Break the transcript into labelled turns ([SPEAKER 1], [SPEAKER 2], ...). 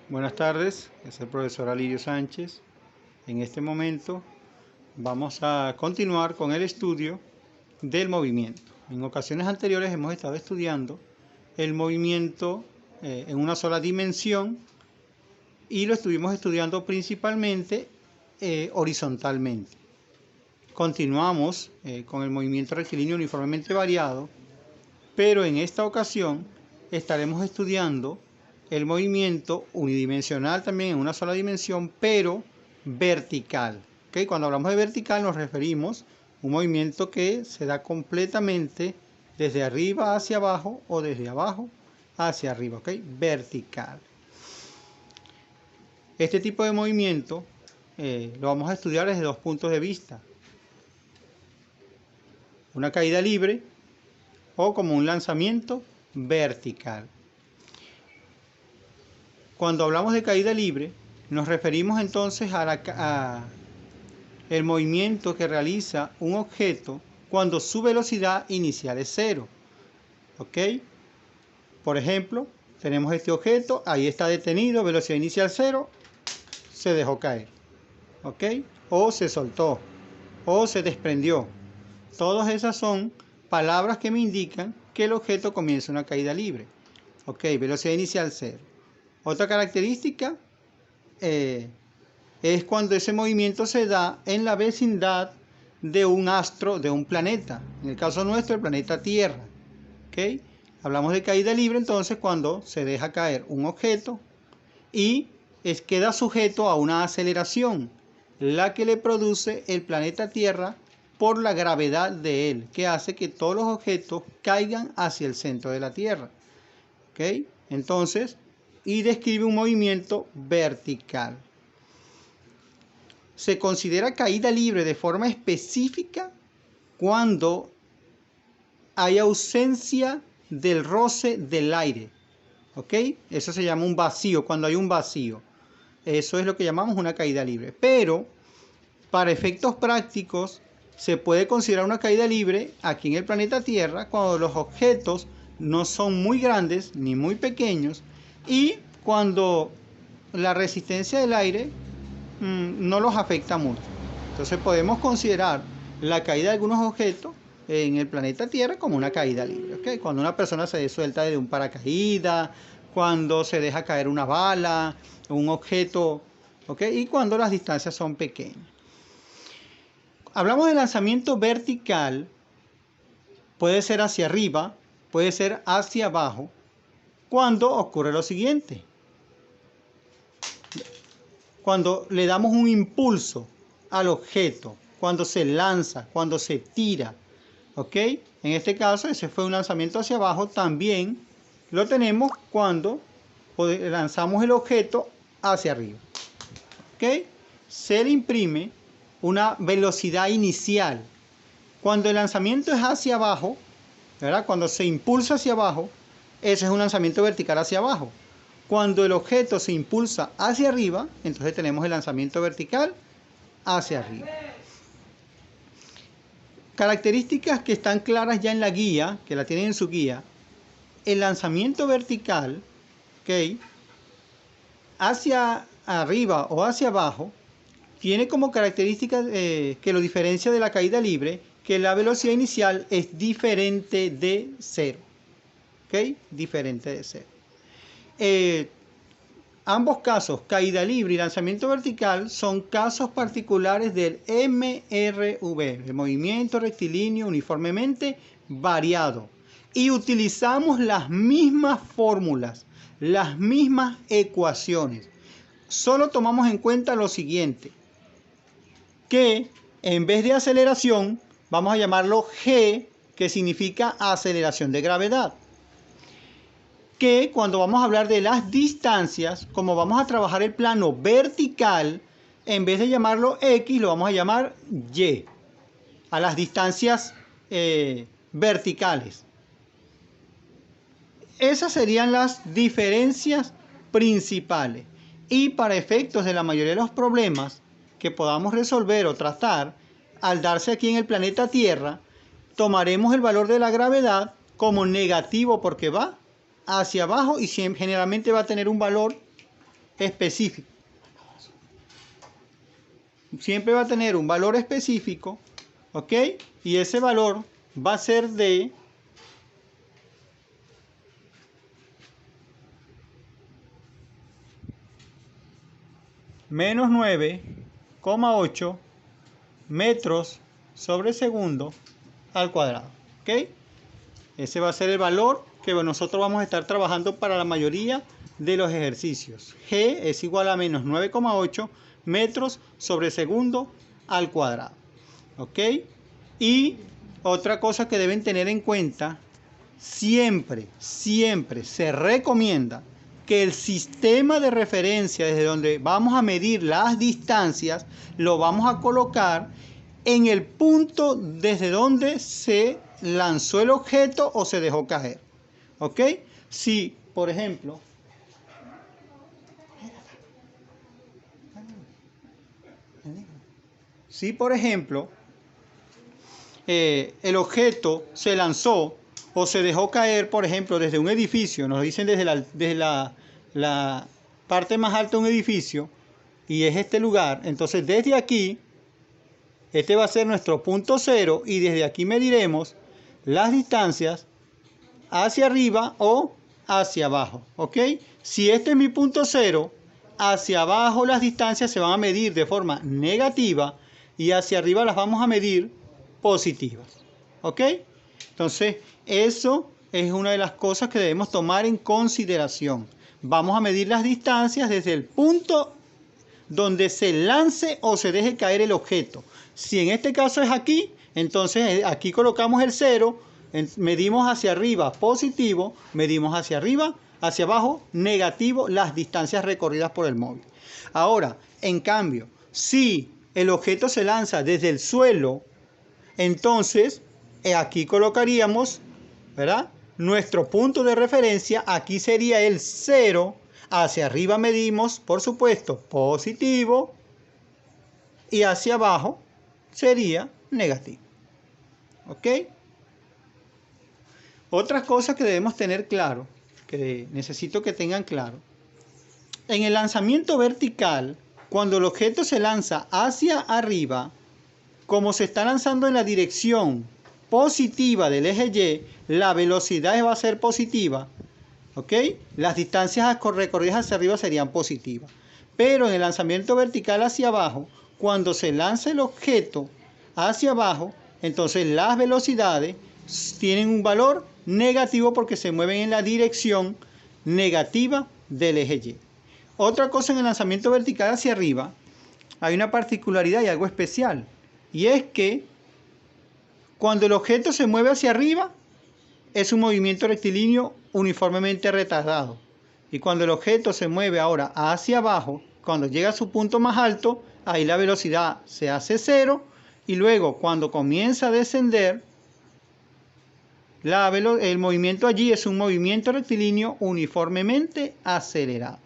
[SPEAKER 1] Buenas tardes, es el profesor Alirio Sánchez. En este momento vamos a continuar con el estudio del movimiento. En ocasiones anteriores hemos estado estudiando el movimiento en una sola dimensión y lo estuvimos estudiando principalmente horizontalmente. Continuamos con el movimiento rectilíneo uniformemente variado, pero en esta ocasión estaremos estudiando el movimiento unidimensional también en una sola dimensión, pero vertical. ¿Okay? Cuando hablamos de vertical nos referimos a un movimiento que se da completamente desde arriba hacia abajo o desde abajo hacia arriba. ¿Okay? Vertical. Este tipo de movimiento lo vamos a estudiar desde dos puntos de vista. Una caída libre o como un lanzamiento vertical. Cuando hablamos de caída libre, nos referimos entonces a el movimiento que realiza un objeto cuando su velocidad inicial es cero. ¿Ok? Por ejemplo, tenemos este objeto, ahí está detenido, velocidad inicial cero, se dejó caer. ¿Ok? O se soltó, o se desprendió. Todas esas son palabras que me indican que el objeto comienza una caída libre. ¿Ok? Velocidad inicial cero. Otra característica es cuando ese movimiento se da en la vecindad de un astro, de un planeta. En el caso nuestro, el planeta Tierra. ¿Okay? Hablamos de caída libre entonces cuando se deja caer un objeto y queda sujeto a una aceleración, la que le produce el planeta Tierra por la gravedad de él, que hace que todos los objetos caigan hacia el centro de la Tierra. ¿Okay? Entonces, y describe un movimiento vertical. Se considera caída libre de forma específica cuando hay ausencia del roce del aire. ¿Ok? Eso se llama un vacío, cuando hay un vacío. Eso es lo que llamamos una caída libre. Pero, para efectos prácticos, se puede considerar una caída libre aquí en el planeta Tierra cuando los objetos no son muy grandes ni muy pequeños y cuando la resistencia del aire no los afecta mucho. Entonces podemos considerar la caída de algunos objetos en el planeta Tierra como una caída libre. ¿Okay? Cuando una persona se suelta de un paracaídas, cuando se deja caer una bala, un objeto, ¿okay? Y cuando las distancias son pequeñas. Hablamos de lanzamiento vertical, puede ser hacia arriba, puede ser hacia abajo, cuando ocurre lo siguiente. Cuando le damos un impulso al objeto, cuando se lanza, cuando se tira, ¿ok? En este caso, ese fue un lanzamiento hacia abajo. También lo tenemos cuando lanzamos el objeto hacia arriba, ¿ok? Se le imprime una velocidad inicial. Cuando el lanzamiento es hacia abajo, ¿verdad? Cuando se impulsa hacia abajo, ese es un lanzamiento vertical hacia abajo. Cuando el objeto se impulsa hacia arriba, entonces tenemos el lanzamiento vertical hacia arriba. Características que están claras ya en la guía, que la tienen en su guía. El lanzamiento vertical, ¿okay? Hacia arriba o hacia abajo, tiene como característica que lo diferencia de la caída libre, que la velocidad inicial es diferente de cero. ¿Ok? Diferente de cero. Ambos casos, caída libre y lanzamiento vertical, son casos particulares del MRV, el movimiento rectilíneo uniformemente variado. Y utilizamos las mismas fórmulas, las mismas ecuaciones. Solo tomamos en cuenta lo siguiente, que en vez de aceleración, vamos a llamarlo G, que significa aceleración de gravedad. Que cuando vamos a hablar de las distancias, como vamos a trabajar el plano vertical, en vez de llamarlo X, lo vamos a llamar Y, a las distancias verticales. Esas serían las diferencias principales. Y para efectos de la mayoría de los problemas que podamos resolver o tratar, al darse aquí en el planeta Tierra, tomaremos el valor de la gravedad como negativo porque va hacia abajo y generalmente va a tener un valor específico. Siempre va a tener un valor específico, ¿ok? Y ese valor va a ser de menos 9,8 metros sobre segundo al cuadrado, ¿ok? Ese va a ser el valor que nosotros vamos a estar trabajando para la mayoría de los ejercicios. G es igual a menos 9,8 metros sobre segundo al cuadrado, ¿ok? Y otra cosa que deben tener en cuenta, siempre se recomienda que el sistema de referencia desde donde vamos a medir las distancias lo vamos a colocar en el punto desde donde se lanzó el objeto o se dejó caer, ¿ok? Si, por ejemplo, el objeto se lanzó o se dejó caer, por ejemplo, desde un edificio, nos dicen desde la parte más alta de un edificio, y es este lugar, entonces desde aquí, este va a ser nuestro punto cero, y desde aquí mediremos las distancias hacia arriba o hacia abajo, ¿ok? Si este es mi punto cero, hacia abajo las distancias se van a medir de forma negativa y hacia arriba las vamos a medir positivas, ¿ok? Entonces, eso es una de las cosas que debemos tomar en consideración. Vamos a medir las distancias desde el punto donde se lance o se deje caer el objeto. Si en este caso es aquí, entonces aquí colocamos el 0, medimos hacia arriba positivo, medimos hacia arriba, hacia abajo negativo las distancias recorridas por el móvil. Ahora, en cambio, si el objeto se lanza desde el suelo, entonces aquí colocaríamos, ¿verdad?, nuestro punto de referencia. Aquí sería el 0. Hacia arriba medimos, por supuesto, positivo, y hacia abajo sería negativo, ¿ok? Otras cosas que debemos tener claro, que necesito que tengan claro: en el lanzamiento vertical, cuando el objeto se lanza hacia arriba, como se está lanzando en la dirección positiva del eje Y, la velocidad va a ser positiva, ¿ok? Las distancias recorridas hacia arriba serían positivas. Pero en el lanzamiento vertical hacia abajo, cuando se lanza el objeto hacia abajo, entonces las velocidades tienen un valor negativo porque se mueven en la dirección negativa del eje Y. Otra cosa, en el lanzamiento vertical hacia arriba hay una particularidad y algo especial, y es que cuando el objeto se mueve hacia arriba es un movimiento rectilíneo uniformemente retardado, y cuando el objeto se mueve ahora hacia abajo, cuando llega a su punto más alto, ahí la velocidad se hace 0, y luego cuando comienza a descender, el movimiento allí es un movimiento rectilíneo uniformemente acelerado.